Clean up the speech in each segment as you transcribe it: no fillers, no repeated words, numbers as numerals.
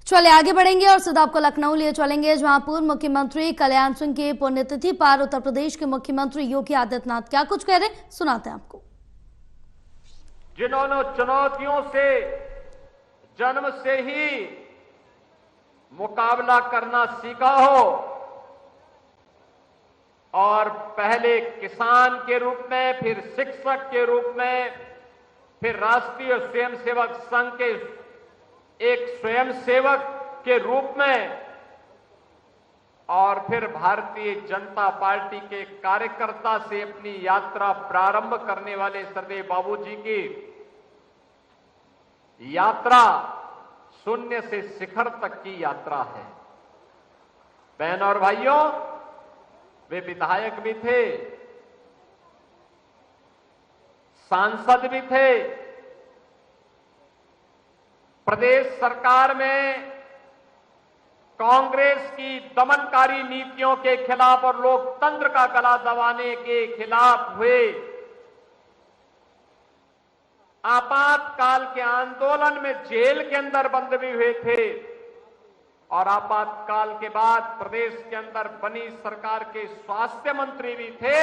चलिए आगे बढ़ेंगे और सीधा आपको लखनऊ लिए चलेंगे, जहां पूर्व मुख्यमंत्री कल्याण सिंह की पुण्यतिथि पर उत्तर प्रदेश के मुख्यमंत्री योगी आदित्यनाथ क्या कुछ कह रहे, सुनाते हैं आपको। जिन्होंने चुनौतियों से जन्म से ही मुकाबला करना सीखा हो और पहले किसान के रूप में, फिर शिक्षक के रूप में, फिर राष्ट्रीय स्वयंसेवक संघ के एक स्वयंसेवक के रूप में और फिर भारतीय जनता पार्टी के कार्यकर्ता से अपनी यात्रा प्रारंभ करने वाले सरदेव बाबूजी की यात्रा शून्य से शिखर तक की यात्रा है। बहन और भाइयों, वे विधायक भी थे, सांसद भी थे, प्रदेश सरकार में कांग्रेस की दमनकारी नीतियों के खिलाफ और लोकतंत्र का गला दबाने के खिलाफ हुए आपातकाल के आंदोलन में जेल के अंदर बंद भी हुए थे और आपातकाल के बाद प्रदेश के अंदर बनी सरकार के स्वास्थ्य मंत्री भी थे।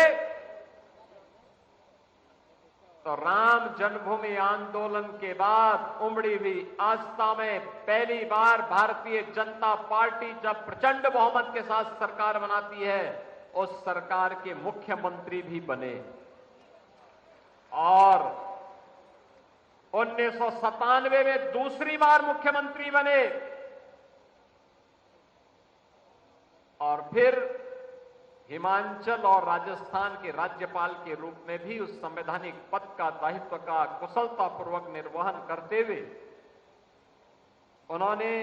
तो राम जन्मभूमि आंदोलन के बाद उमड़ी हुई आस्था में पहली बार भारतीय जनता पार्टी जब प्रचंड बहुमत के साथ सरकार बनाती है, उस सरकार के मुख्यमंत्री भी बने और 1997 में दूसरी बार मुख्यमंत्री बने और फिर हिमाचल और राजस्थान के राज्यपाल के रूप में भी उस संवैधानिक पद का दायित्व का कुशलतापूर्वक निर्वहन करते हुए उन्होंने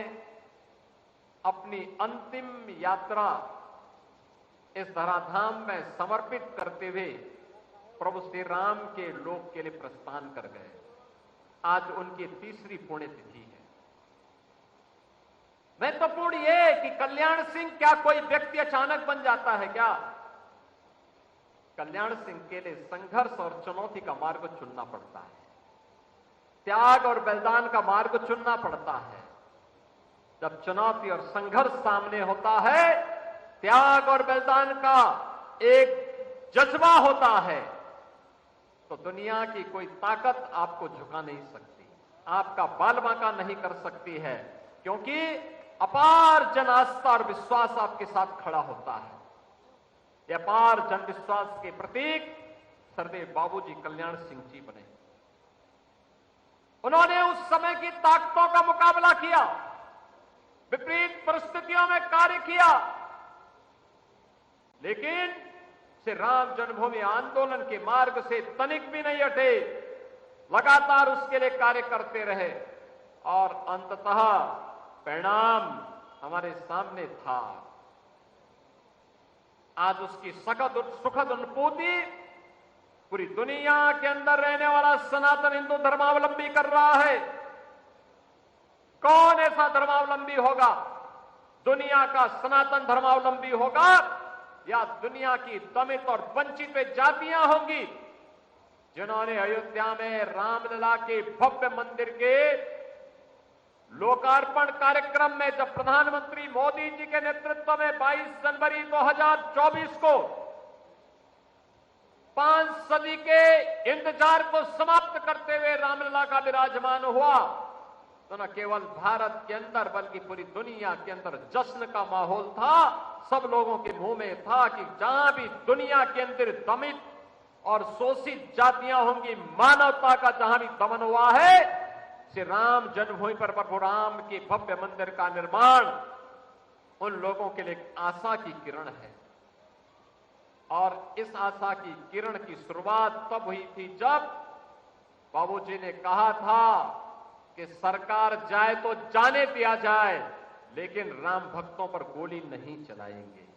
अपनी अंतिम यात्रा इस धराधाम में समर्पित करते हुए प्रभु श्री राम के लोक के लिए प्रस्थान कर गए। आज उनकी तीसरी पुण्यतिथि है। महत्वपूर्ण यह कि कल्याण सिंह क्या कोई व्यक्ति अचानक बन जाता है क्या? कल्याण सिंह के लिए संघर्ष और चुनौती का मार्ग चुनना पड़ता है, त्याग और बलिदान का मार्ग चुनना पड़ता है। जब चुनौती और संघर्ष सामने होता है, त्याग और बलिदान का एक जज्बा होता है, तो दुनिया की कोई ताकत आपको झुका नहीं सकती, आपका बाल बांका नहीं कर सकती है, क्योंकि अपार जन आस्था और विश्वास आपके साथ खड़ा होता है। यह अपार जन विश्वास के प्रतीक सरदेव बाबूजी कल्याण सिंह जी बने। उन्होंने उस समय की ताकतों का मुकाबला किया, विपरीत परिस्थितियों में कार्य किया, लेकिन श्री राम जन्मभूमि आंदोलन के मार्ग से तनिक भी नहीं हटे, लगातार उसके लिए कार्य करते रहे और अंततः परिणाम हमारे सामने था। आज उसकी सुखद अनुभूति पूरी दुनिया के अंदर रहने वाला सनातन हिंदू धर्मावलंबी कर रहा है। कौन ऐसा धर्मावलंबी होगा, दुनिया का सनातन धर्मावलंबी होगा या दुनिया की दमित और वंचित जातियां होंगी, जिन्होंने अयोध्या में रामलला के भव्य मंदिर के लोकार्पण कार्यक्रम में जब प्रधानमंत्री मोदी जी के नेतृत्व में 22 जनवरी 2024 को 5 सदी के इंतजार को समाप्त करते हुए रामलला का विराजमान हुआ, तो न केवल भारत के अंदर बल्कि पूरी दुनिया के अंदर जश्न का माहौल था। सब लोगों के मुंह में था कि जहां भी दुनिया के अंदर दमित और शोषित जातियां होंगी, मानवता का जहां भी दमन हुआ है, श्री राम जन्मभूमि पर प्रभु राम के भव्य मंदिर का निर्माण उन लोगों के लिए आशा की किरण है। और इस आशा की किरण की शुरुआत तब हुई थी जब बाबूजी ने कहा था कि सरकार जाए तो जाने दिया जाए, लेकिन राम भक्तों पर गोली नहीं चलाएंगे।